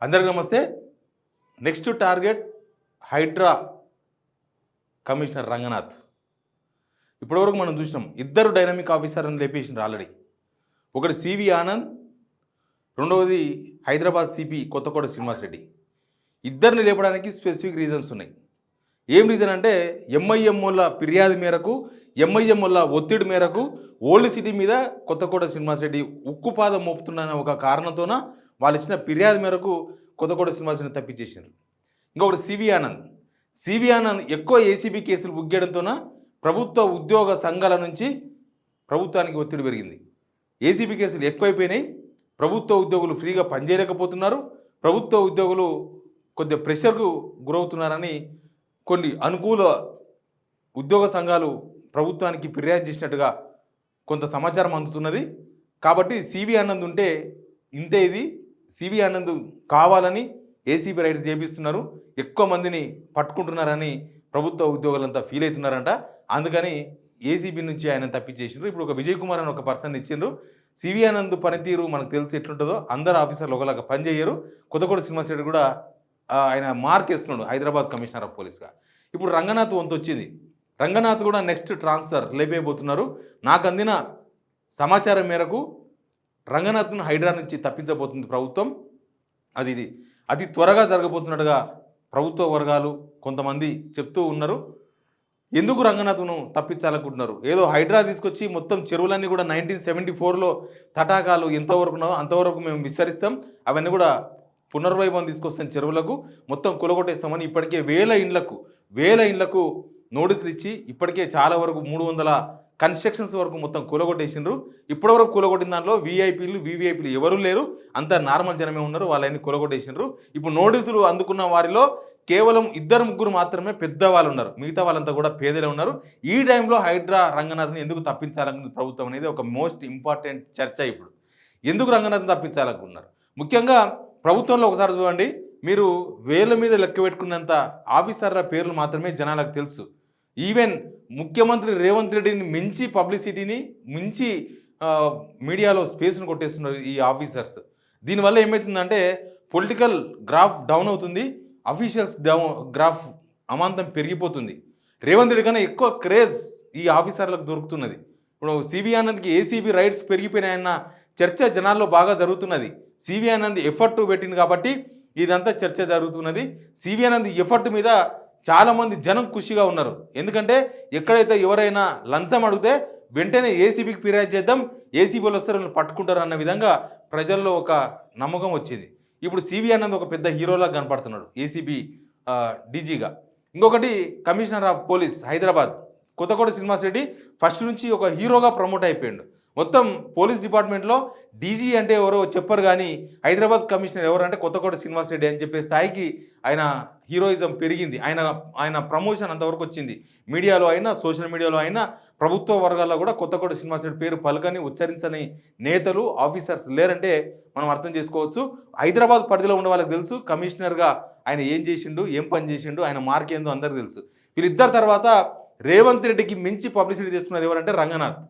అందరికీ నమస్తే. Next target Hydraa commissioner Ranganath. ఇప్పటివరకు మనం చూసినాం, ఇద్దరు డైనమిక్ ఆఫీసర్ని లేపేసినారు ఆల్రెడీ. ఒకటి సివి ఆనంద్, రెండవది హైదరాబాద్ సిపి కొత్తకోట శ్రీనివాస్ రెడ్డి. ఇద్దరిని లేపడానికి స్పెసిఫిక్ రీజన్స్ ఉన్నాయి. ఏం రీజన్ అంటే ఎంఐఎం వల్ల ఫిర్యాదు మేరకు, ఎంఐఎం వల్ల ఒత్తిడి మేరకు ఓల్డ్ సిటీ మీద కొత్తకోట శ్రీనివాస్ రెడ్డి ఉక్కుపాదం మోపుతున్న ఒక కారణంతోన వాళ్ళు ఇచ్చిన ఫిర్యాదు మేరకు కొత్తకోట శ్రీనివాస్ రెడ్డిని తప్పించేసారు. ఇంకొకటి సివి ఆనంద్ ఎక్కువ ఏసీబీ కేసులు బుక్ చేయడంతోన ప్రభుత్వ ఉద్యోగ సంఘాల నుంచి ప్రభుత్వానికి ఒత్తిడి పెరిగింది. ఏసీబీ కేసులు ఎక్కువైపోయినాయి, ప్రభుత్వ ఉద్యోగులు ఫ్రీగా పనిచేయలేకపోతున్నారు, ప్రభుత్వ ఉద్యోగులు కొద్దిగా ప్రెషర్కు గురవుతున్నారని కొన్ని అనుకూల ఉద్యోగ సంఘాలు ప్రభుత్వానికి ఫిర్యాదు చేసినట్టుగా కొంత సమాచారం అందుతున్నది. కాబట్టి సివి ఆనంద్ ఉంటే ఇంతే, ఇది సివి ఆనంద్ కావాలని ఏసీబీ రైడ్స్ చేపిస్తున్నారు, ఎక్కువ మందిని పట్టుకుంటున్నారని ప్రభుత్వ ఉద్యోగులంతా ఫీల్ అవుతున్నారంట. అందుకని ఏసీబీ నుంచి ఆయన తప్పించేసిండ్రు. ఇప్పుడు ఒక విజయ్ కుమార్ అని ఒక పర్సన్ ఇచ్చిండ్రు. సివి ఆనంద్ పనితీరు మనకు తెలిసి ఎట్లుంటుందో, అందరు ఆఫీసర్లు ఒకలాగా పనిచేయరు. కొత్తకోట శ్రీనివాస్ రెడ్డి కూడా ఆయన మార్క్ వేస్తున్నాడు హైదరాబాద్ కమిషనర్ ఆఫ్ పోలీస్గా. ఇప్పుడు రంగనాథ్ వంతు వచ్చింది. రంగనాథ్ కూడా నెక్స్ట్ ట్రాన్స్ఫర్ లేపేయబోతున్నారు. నాకు అందిన సమాచారం మేరకు రంగనాథ్ను హైడ్రా నుంచి తప్పించబోతుంది ప్రభుత్వం. అది త్వరగా జరగబోతున్నట్టుగా ప్రభుత్వ వర్గాలు కొంతమంది చెప్తూ ఉన్నారు. ఎందుకు రంగనాథ్ను తప్పించాలనుకుంటున్నారు? ఏదో హైడ్రా తీసుకొచ్చి మొత్తం చెరువులన్నీ కూడా 1974లో తటాకాలు ఎంతవరకు ఉన్నాయో అంతవరకు మేము విస్తరిస్తాం, అవన్నీ కూడా పునర్వైభవం తీసుకొస్తాం, చెరువులకు మొత్తం కూలగొట్టేస్తామని ఇప్పటికే వేల ఇండ్లకు నోటీసులు ఇచ్చి ఇప్పటికే చాలా వరకు 300 కన్స్ట్రక్షన్స్ వరకు మొత్తం కూలగొట్టేసిండ్రు. ఇప్పటివరకు కూలగొట్టిన దాంట్లో వివిఐపీలు ఎవరూ లేరు, అంతా నార్మల్ జనమే ఉన్నారు, వాళ్ళని కూలగొట్టేసిండ్రు. ఇప్పుడు నోటీసులు అందుకున్న వారిలో కేవలం 2-3 మాత్రమే పెద్దవాళ్ళు ఉన్నారు, మిగతా వాళ్ళంతా కూడా పేదలే ఉన్నారు. ఈ టైంలో హైడ్రా రంగనాథ్ని ఎందుకు తప్పించాలనుకుంది ప్రభుత్వం అనేది ఒక మోస్ట్ ఇంపార్టెంట్ చర్చ. ఇప్పుడు ఎందుకు రంగనాథ్ని తప్పించాలనుకున్నారు? ముఖ్యంగా ప్రభుత్వంలో ఒకసారి చూడండి, మీరు వేల మీద లెక్క పెట్టుకున్నంత ఆఫీసర్ల పేర్లు మాత్రమే జనాలకు తెలుసు. ఈవెన్ ముఖ్యమంత్రి రేవంత్ రెడ్డిని మించి పబ్లిసిటీని మించి మీడియాలో స్పేస్ను కొట్టేస్తున్నారు ఈ ఆఫీసర్స్. దీనివల్ల ఏమవుతుందంటే పొలిటికల్ గ్రాఫ్ డౌన్ అవుతుంది, అఫీషియల్స్ గ్రాఫ్ అమాంతం పెరిగిపోతుంది. రేవంత్ రెడ్డి కన్నా ఎక్కువ క్రేజ్ ఈ ఆఫీసర్లకు దొరుకుతున్నది. ఇప్పుడు సివి ఆనంద్కి ఏసీబీ రైట్స్ పెరిగిపోయినాయన్న చర్చ జనాల్లో బాగా జరుగుతున్నది. సివి ఆనంద్ ఎఫర్ట్ పెట్టింది కాబట్టి ఇదంతా చర్చ జరుగుతున్నది. సివి ఆనంద్ ఎఫర్ట్ మీద చాలామంది జనం ఖుషిగా ఉన్నారు. ఎందుకంటే ఎక్కడైతే ఎవరైనా లంచం అడిగితే వెంటనే ఏసీబీకి ఫిర్యాదు చేద్దాం, ఏసీబీలు వస్తారు పట్టుకుంటారు అన్న విధంగా ప్రజల్లో ఒక నమ్మకం వచ్చింది. ఇప్పుడు సివి ఆనంద్ ఒక పెద్ద హీరోలా కనపడుతున్నాడు ఏసీబీ డీజీగా. ఇంకొకటి commissioner of police Hyderabad Kothakota Srinivas Reddy first నుంచి ఒక హీరోగా ప్రమోట్ అయిపోయాడు. మొత్తం పోలీస్ డిపార్ట్మెంట్లో డీజీ అంటే ఎవరో చెప్పరు, కానీ హైదరాబాద్ కమిషనర్ ఎవరంటే కొత్తకోట శ్రీనివాస్ రెడ్డి అని చెప్పే స్థాయికి ఆయన హీరోయిజం పెరిగింది. ఆయన ప్రమోషన్ అంతవరకు వచ్చింది. మీడియాలో అయినా సోషల్ మీడియాలో అయినా ప్రభుత్వ వర్గాల్లో కూడా కొత్తకోట శ్రీనివాస్ రెడ్డి పేరు పలకని ఉచ్చరించని నేతలు ఆఫీసర్స్ లేరంటే మనం అర్థం చేసుకోవచ్చు. హైదరాబాద్ పరిధిలో ఉన్న వాళ్ళకి తెలుసు కమిషనర్గా ఆయన ఏం చేసిండు, ఏం పని చేసిండు, ఆయన మార్క్ ఏందో అందరికీ తెలుసు. వీళ్ళిద్దరు తర్వాత రేవంత్ రెడ్డికి మించి పబ్లిసిటీ తీసుకున్నది ఎవరంటే రంగనాథ్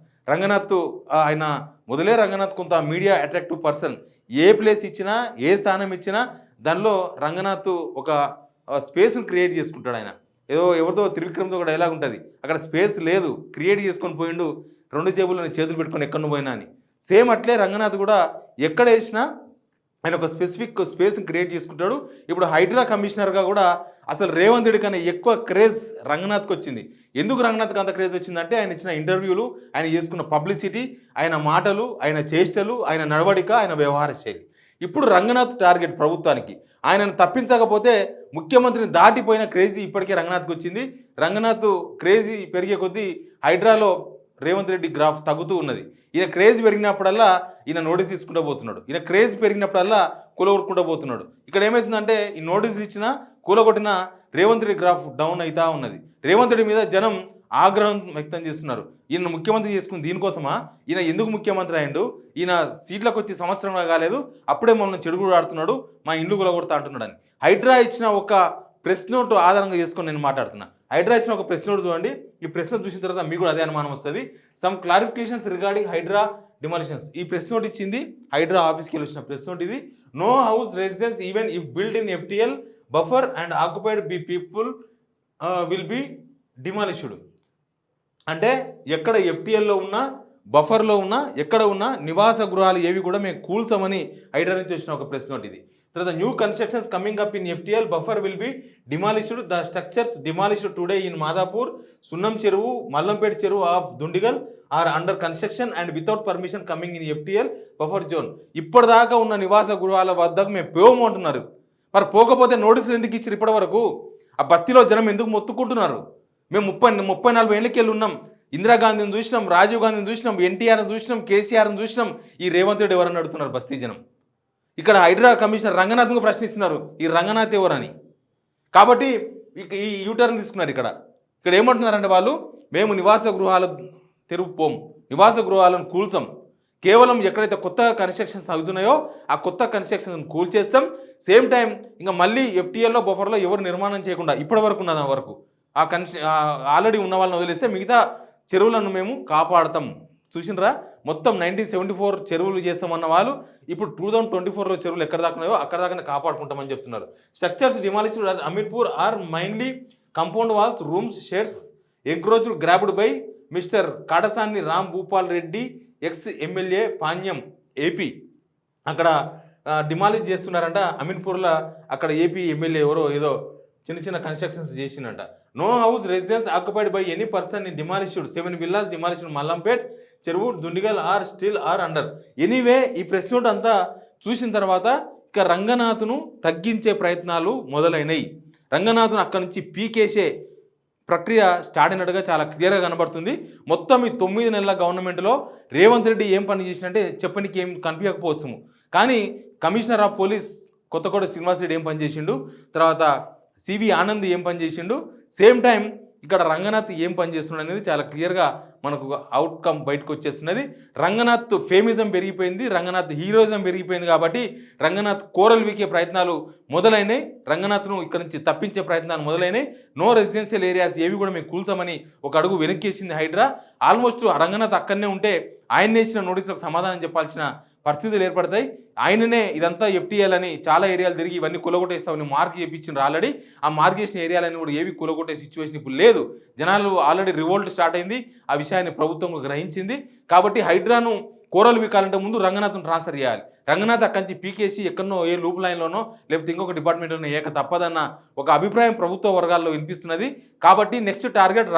ఆయన మొదలే రంగనాథ్ కొంత మీడియా అట్రాక్టివ్ పర్సన్. ఏ ప్లేస్ ఇచ్చినా ఏ స్థానం ఇచ్చినా దానిలో రంగనాథ్ ఒక స్పేస్ని క్రియేట్ చేసుకుంటాడు. ఆయన ఏదో ఎవరితో త్రివిక్రమ్తో ఒక డైలాగ్ ఉంటుంది, అక్కడ స్పేస్ లేదు క్రియేట్ చేసుకొని పోయిండు, 2 జేబుల్లో చేతులు పెట్టుకొని ఎక్కడ పోయినా అని. సేమ్ అట్లే రంగనాథ్ కూడా ఎక్కడ వేసినా ఆయన ఒక స్పెసిఫిక్ స్పేస్ని క్రియేట్ చేసుకుంటాడు. ఇప్పుడు హైడ్రా కమిషనర్గా కూడా అసలు రేవంత్ రెడ్డి కన్నా ఎక్కువ క్రేజ్ రంగనాథ్కి వచ్చింది. ఎందుకు రంగనాథ్కి అంత క్రేజ్ వచ్చిందంటే ఆయన ఇచ్చిన ఇంటర్వ్యూలు, ఆయన చేసుకున్న పబ్లిసిటీ, ఆయన మాటలు, ఆయన చేష్టలు, ఆయన నడవడిక, ఆయన వ్యవహార శైలి. ఇప్పుడు రంగనాథ్ టార్గెట్ ప్రభుత్వానికి. ఆయనను తప్పించకపోతే ముఖ్యమంత్రిని దాటిపోయిన క్రేజీ ఇప్పటికే రంగనాథ్కి వచ్చింది. రంగనాథ్ క్రేజీ పెరిగే కొద్దీ హైడ్రాలో రేవంత్ రెడ్డి గ్రాఫ్ తగ్గుతూ ఉన్నది. ఈయన క్రేజ్ పెరిగినప్పుడల్లా ఈయన నోటీస్ తీసుకుంటూ పోతున్నాడు, ఈయన క్రేజ్ పెరిగినప్పుడల్లా కూలగొట్టుకుంటూ పోతున్నాడు. ఇక్కడ ఏమవుతుందంటే ఈ నోటీసులు ఇచ్చినా కూలగొట్టిన రేవంత్ రెడ్డి గ్రాఫ్ డౌన్ అవుతా ఉన్నది. రేవంత్ రెడ్డి మీద జనం ఆగ్రహం వ్యక్తం చేస్తున్నారు. ఈయన ముఖ్యమంత్రి చేసుకుని దీనికోసమా? ఈయన ఎందుకు ముఖ్యమంత్రి అయ్యిండు? ఈయన సీట్లకు వచ్చి సంవత్సరం కాలేదు, అప్పుడే మమ్మల్ని చెడుగుడు ఆడుతున్నాడు, మా ఇండ్లు కూలగొడతా అంటున్నాడు అని. హైడ్రా ఇచ్చిన ఒక ప్రెస్ నోట్ ఆధారంగా చేసుకొని నేను మాట్లాడుతున్నా. హైడ్రా ఇచ్చిన ఒక ప్రెస్ నోట్ చూడండి. ఈ ప్రెస్ నోట్ చూసిన తర్వాత మీకు కూడా అదే అనుమానం వస్తుంది. Some clarifications regarding Hydraa demolitions. ఈ ప్రెస్ నోట్ ఇచ్చింది హైడ్రా ఆఫీస్కి వెళ్ళి వచ్చిన ప్రెస్ నోట్ ఇది. No house residence even if build in FTL buffer and occupied be people will be demolished. అంటే ఎక్కడ FTLలో ఉన్నా బఫర్లో ఉన్నా ఎక్కడ ఉన్నా నివాస గృహాలు ఏవి కూడా మేము కూల్చమని హైడ్రా నుంచి వచ్చిన ఒక ప్రెస్ నోట్ ఇది. తర్వాత new constructions coming up in FTL buffer will be demolished. The structures demolished today in Madhapur, Sunnam Cheruvu, Mallampet Cheruvu of Dundigal are under construction and without permission coming in FTL buffer zone. ఇప్పటిదాకా ఉన్న నివాస గృహాల వద్దకు మేము పోము అంటున్నారు. మరి పోకపోతే నోటీసులు ఎందుకు ఇచ్చారు ఇప్పటి వరకు? ఆ బస్తీలో జనం ఎందుకు మొత్తుకుంటున్నారు? మేము 30-40 ఏళ్ళకి వెళ్ళి ఉన్నాం. ఇందిరాగాంధీని చూసినాం, రాజీవ్ గాంధీని చూసినాం, NTRని చూసినాం, KCRని చూసినాం. ఈ రేవంత్ రెడ్డి ఎవరని అడుగుతున్నారు బస్తీ జనం. ఇక్కడ హైడ్రా కమిషనర్ రంగనాథ్ను ప్రశ్నిస్తున్నారు, ఈ రంగనాథ్ ఎవరని. కాబట్టి ఈ యూటర్న్ తీసుకున్నారు. ఇక్కడ ఏమంటున్నారంటే వాళ్ళు, మేము నివాస గృహాల తెరువు పోం, నివాస గృహాలను కూల్చాం, కేవలం ఎక్కడైతే కొత్త కన్స్ట్రక్షన్స్ అవుతున్నాయో ఆ కొత్త కన్స్ట్రక్షన్స్ కూల్చేస్తాం. సేమ్ టైం ఇంకా మళ్ళీ FTLలో బఫర్లో ఎవరు నిర్మాణం చేయకుండా ఇప్పటి వరకు ఉన్నది వరకు ఆ ఆల్రెడీ ఉన్న వాళ్ళని వదిలేస్తే మిగతా చెరువులను మేము కాపాడతాం. చూసినరా, మొత్తం 1974 చెరువులు చేస్తామన్న వాళ్ళు ఇప్పుడు 2024లో చెరువులు ఎక్కడ దాకా ఉన్నాయో అక్కడ దాకా కాపాడుకుంటామని చెప్తున్నారు. Structures demolished Ameerpur are mainly compound walls, rooms, sheds encroached grabbed by mister Katasani Ram Bhupal Reddy, ex-MLA Panyam AP. అక్కడ డిమాలిష్ చేస్తున్నారంట అమీన్పూర్లో. అక్కడ AP MLA ఎవరో ఏదో చిన్న కన్స్ట్రక్షన్స్ చేసిందంట. No house residence occupied by any person in demolished 7 villas demolished Mallampet చెరువు Dundigal are still are under. Anyway ఈ ప్రెస్ నోట్ అంతా చూసిన తర్వాత ఇక రంగనాథ్ను తగ్గించే ప్రయత్నాలు మొదలైనవి. రంగనాథ్ను అక్కడి నుంచి పీకేసే ప్రక్రియ స్టార్ట్ అయినట్టుగా చాలా క్లియర్గా కనబడుతుంది. మొత్తం ఈ 9 నెలల గవర్నమెంట్లో రేవంత్ రెడ్డి ఏం పని చేసినట్టే చెప్పడానికి ఏం కనిపించకపోవచ్చు. కానీ commissioner of police Kothakota Srinivasa Reddy ఏం పని చేసిండు, తర్వాత CV ఆనంద్ ఏం పని చేసిండు, సేమ్ టైం ఇక్కడ రంగనాథ్ ఏం పని చేస్తున్నాడు అనేది చాలా క్లియర్గా మనకు అవుట్కమ్ బయటకు వచ్చేస్తున్నది. రంగనాథ్ ఫేమిజం పెరిగిపోయింది, రంగనాథ్ హీరోయిజం పెరిగిపోయింది. కాబట్టి రంగనాథ్ కోరలు వీకే ప్రయత్నాలు మొదలైనాయి, రంగనాథ్ను ఇక్కడ నుంచి తప్పించే ప్రయత్నాలు మొదలైనాయి. నో రెసిడెన్షియల్ ఏరియాస్ ఏవి కూడా మేము కూల్చామని ఒక అడుగు వెనక్కేసింది హైడ్రా. ఆల్మోస్ట్ రంగనాథ్ అక్కడనే ఉంటే ఆయన్నే ఇచ్చిన నోటీసులకు సమాధానం చెప్పాల్సిన పరిస్థితులు ఏర్పడతాయి. ఆయననే ఇదంతా FTL అని చాలా ఏరియాలు తిరిగి ఇవన్నీ కూలగొట్టేస్తామని మార్క్ చేయించిండ్రు ఆల్రెడీ. ఆ మార్క్ చేసిన ఏరియాలన్నీ కూడా ఏవి కూలగొట్టే సిచ్యువేషన్ ఇప్పుడు లేదు. జనాలు ఆల్రెడీ రివోల్ట్ స్టార్ట్ అయింది, ఆ విషయాన్ని ప్రభుత్వం గ్రహించింది. కాబట్టి హైడ్రాను కోరలు వీకాలంటే ముందు రంగనాథ్ను ట్రాన్స్ఫర్ చేయాలి. రంగనాథ్ అక్కడి నుంచి పీకేసి ఎక్కడనో ఏ లూప్ లైన్లోనో లేకపోతే ఇంకొక డిపార్ట్మెంట్లోనో ఏక తప్పదన్న ఒక అభిప్రాయం ప్రభుత్వ వర్గాల్లో వినిపిస్తున్నది. కాబట్టి నెక్స్ట్ టార్గెట్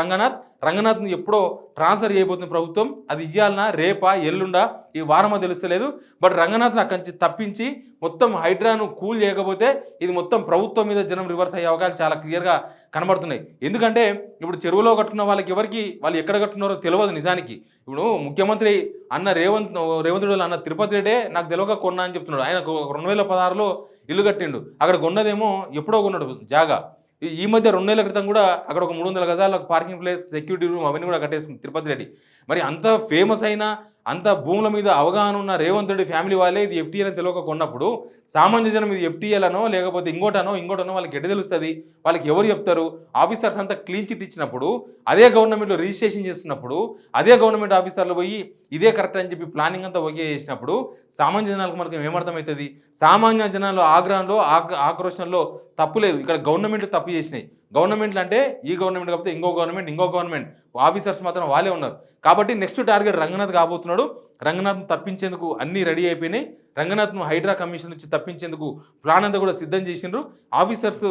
రంగనాథ్ను ఎప్పుడో ట్రాన్స్ఫర్ చేయబోతుంది ప్రభుత్వం. అది ఇయ్యాలన్నా రేపా ఎల్లుండా ఈ వారమో తెలుస్తలేదు. బట్ రంగనాథ్ను అక్కడి నుంచి తప్పించి మొత్తం హైడ్రాను కూల్ చేయకపోతే ఇది మొత్తం ప్రభుత్వం మీద జనం రివర్స్ అయ్యే అవకాశాలు చాలా క్లియర్గా కనబడుతున్నాయి. ఎందుకంటే ఇప్పుడు చెరువులో కట్టుకున్న వాళ్ళు ఎక్కడ కట్టుకున్నారో తెలియదు నిజానికి. ఇప్పుడు ముఖ్యమంత్రి అన్న రేవంత్ రెడ్డి అన్న తిరుపతి రెడ్డే నాకు తెలియక కొన్నా అని చెప్తున్నాడు. ఆయన 2016లో ఇల్లు కట్టిండు. అక్కడ కొన్నదేమో ఎప్పుడో కొన్నాడు జాగా. ఈ మధ్య 2 నెలల క్రితం కూడా అక్కడ ఒక 300 గజాల పార్కింగ్ ప్లేస్, సెక్యూరిటీ రూమ్ అవన్నీ కూడా కట్టేస్తుంది తిరుపతి రెడ్డి. మరి అంత ఫేమస్ అయిన అంత భూముల మీద అవగాహన ఉన్న రేవంత్ రెడ్డి ఫ్యామిలీ వాళ్ళే ఇది FTL అని తెలియక కొన్నప్పుడు సామాన్య జనం ఇది FTL అనో లేకపోతే ఇంకోటనో వాళ్ళకి ఎటు తెలుస్తుంది? వాళ్ళకి ఎవరు చెప్తారు? ఆఫీసర్స్ అంతా క్లీన్ చిట్ ఇచ్చినప్పుడు, అదే గవర్నమెంట్లో రిజిస్ట్రేషన్ చేస్తున్నప్పుడు, అదే గవర్నమెంట్ ఆఫీసర్లు పోయి ఇదే కరెక్ట్ అని చెప్పి ప్లానింగ్ అంతా ఓకే చేసినప్పుడు సామాన్య జనాలకు మనకు ఏమర్థమవుతుంది? సామాన్య జనాలు ఆగ్రహంలో ఆక్రోషంలో తప్పు లేదు, ఇక్కడ గవర్నమెంట్ తప్పు చేసినాయి. గవర్నమెంట్లు అంటే ఈ గవర్నమెంట్ కాకపోతే ఇంకో గవర్నమెంట్ ఆఫీసర్స్ మాత్రం వాళ్ళే ఉన్నారు. కాబట్టి నెక్స్ట్ టార్గెట్ రంగనాథ్ కాబోతున్నాడు. రంగనాథ్ను తప్పించేందుకు అన్నీ రెడీ అయిపోయినాయి. రంగనాథ్ను హైడ్రా కమిషన్ నుంచి తప్పించేందుకు ప్లాన్ అంతా కూడా సిద్ధం చేసిండ్రు. ఆఫీసర్స్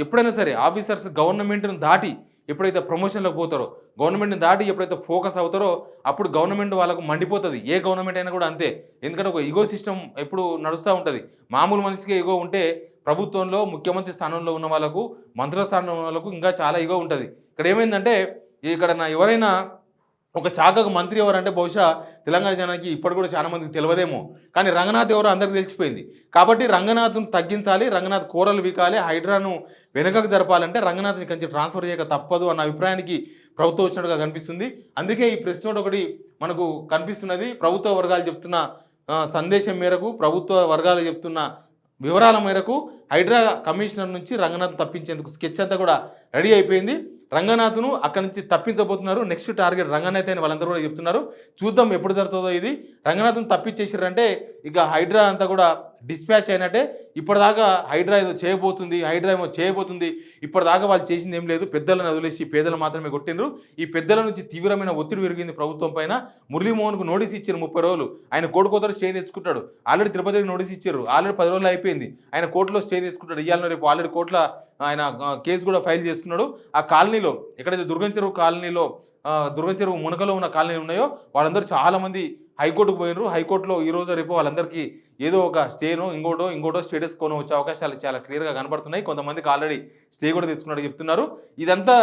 ఎప్పుడైనా సరే ఆఫీసర్స్ గవర్నమెంట్ను దాటి ఎప్పుడైతే ప్రమోషన్లోకి పోతారో, గవర్నమెంట్ని దాటి ఎప్పుడైతే ఫోకస్ అవుతారో అప్పుడు గవర్నమెంట్ వాళ్ళకు మండిపోతుంది. ఏ గవర్నమెంట్ అయినా కూడా అంతే. ఎందుకంటే ఒక ఈగో సిస్టమ్ ఎప్పుడు నడుస్తూ ఉంటుంది. మామూలు మనిషికి ఈగో ఉంటే ప్రభుత్వంలో ముఖ్యమంత్రి స్థానంలో ఉన్న వాళ్ళకు, మంత్రుల స్థానంలో ఉన్న వాళ్ళకు ఇంకా చాలా ఈగో ఉంటుంది. ఇక్కడ ఏమైందంటే ఇక్కడ ఎవరైనా ఒక శాఖకు మంత్రి ఎవరంటే బహుశా తెలంగాణ జనానికి ఇప్పటి కూడా చాలా మందికి తెలియదేమో, కానీ రంగనాథ్ ఎవరో అందరికీ తెలిసిపోయింది. కాబట్టి రంగనాథ్ను తగ్గించాలి, రంగనాథ్ కోరలు వీకాలి, హైడ్రాను వెనుకకు జరపాలంటే రంగనాథ్ని కొంచెం ట్రాన్స్ఫర్ చేయక తప్పదు అన్న అభిప్రాయానికి ప్రభుత్వం వచ్చినట్టుగా కనిపిస్తుంది. అందుకే ఈ ప్రెస్ నోట్ ఒకటి మనకు కనిపిస్తున్నది. ప్రభుత్వ వర్గాలు చెప్తున్న సందేశం మేరకు, ప్రభుత్వ వర్గాలు చెప్తున్న వివరాల మేరకు హైడ్రా కమిషనర్ నుంచి రంగనాథ్ తప్పించేందుకు స్కెచ్ అంతా కూడా రెడీ అయిపోయింది. రంగనాథ్ను అక్కడి నుంచి తప్పించబోతున్నారు. నెక్స్ట్ టార్గెట్ రంగనాథ్ అని వాళ్ళందరూ కూడా చెప్తున్నారు. చూద్దాం ఎప్పుడు జరుగుతుందో ఇది. రంగనాథ్‌ని తప్పించేసిర్రంటే ఇక హైడ్రా అంతా కూడా డిస్పాచ్ అయినట్టే. ఇప్పటిదాకా హైడ్రా ఏదో చేయబోతుంది, హైడ్రా ఏమో చేయబోతుంది. ఇప్పటిదాకా వాళ్ళు చేసింది ఏం లేదు. పెద్దలను వదిలేసి పేదలు మాత్రమే కొట్టిండ్రు. ఈ పెద్దల నుంచి తీవ్రమైన ఒత్తిడి పెరిగింది ప్రభుత్వం పైన. మురళీమోహన్‌కు నోటీస్ ఇచ్చారు 30 రోజులు. ఆయన కోర్టు కోతలు స్టే తెచ్చుకుంటాడు. ఆల్రెడీ తిరుపతికి నోటీస్ ఇచ్చారు. ఆల్రెడీ 10 రోజులు అయిపోయింది. ఆయన కోర్టులో స్టే తెచ్చుకుంటాడు. ఇయ్యాల రేపు ఆల్రెడీ కోర్టులో ఆయన కేసు కూడా ఫైల్ చేసుకున్నాడు. ఆ కాలనీలో ఎక్కడైతే దుర్గం చెరువు కాలనీలో దుర్గం చెరువు మునకలో ఉన్న కాలనీలు ఉన్నాయో వాళ్ళందరూ చాలామంది హైకోర్టుకు పోయినారు. హైకోర్టులో ఈ రోజు రేపు వాళ్ళందరికీ ఏదో ఒక స్టేనో ఇంకోటో స్టేటస్ కోనో వచ్చే అవకాశాలు చాలా క్లియర్‌గా కనబడుతున్నాయి. కొంతమందికి ఆల్రెడీ స్టే కూడా తెచ్చుకున్నట్టు చెప్తున్నారు. ఇదంతా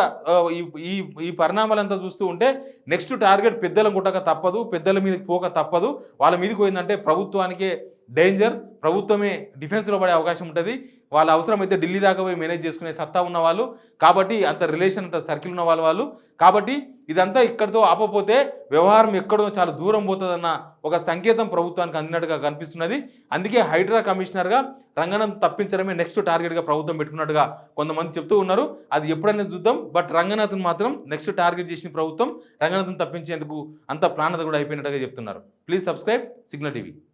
ఈ ఈ ఈ పరిణామాలంతా చూస్తూ ఉంటే నెక్స్ట్ టార్గెట్ పెద్దలను కొట్టక తప్పదు. పెద్దల మీదకి పోక తప్పదు. వాళ్ళ మీదకి పోయిందంటే ప్రభుత్వానికే డేంజర్. ప్రభుత్వమే డిఫెన్స్‌లో పడే అవకాశం ఉంటది. వాళ్ళ అవసరమైతే ఢిల్లీ దాకా పోయి మేనేజ్ చేసుకునే సత్తా ఉన్నవాళ్ళు. కాబట్టి అంత రిలేషన్ అంత సర్కిల్ ఉన్న వాళ్ళు. కాబట్టి ఇదంతా ఇక్కడితో ఆపపోతే వ్యవహారం ఎక్కడో చాలా దూరం పోతుందన్న ఒక సంకేతం ప్రభుత్వానికి అందినట్టుగా కనిపిస్తున్నది. అందుకే హైడ్రా కమిషనర్‌గా రంగనాథ్ తప్పించడమే నెక్స్ట్ టార్గెట్‌గా ప్రభుత్వం పెట్టుకున్నట్టుగా కొంతమంది చెప్తూ ఉన్నారు. అది ఎప్పుడైనా చూద్దాం. బట్ రంగనాథ్‌ని మాత్రం నెక్స్ట్ టార్గెట్ చేసిన ప్రభుత్వం రంగనాథ్‌ని తప్పించేందుకు అంత ప్లానత కూడా అయిపోయినట్టుగా చెప్తున్నారు. Please subscribe signal TV.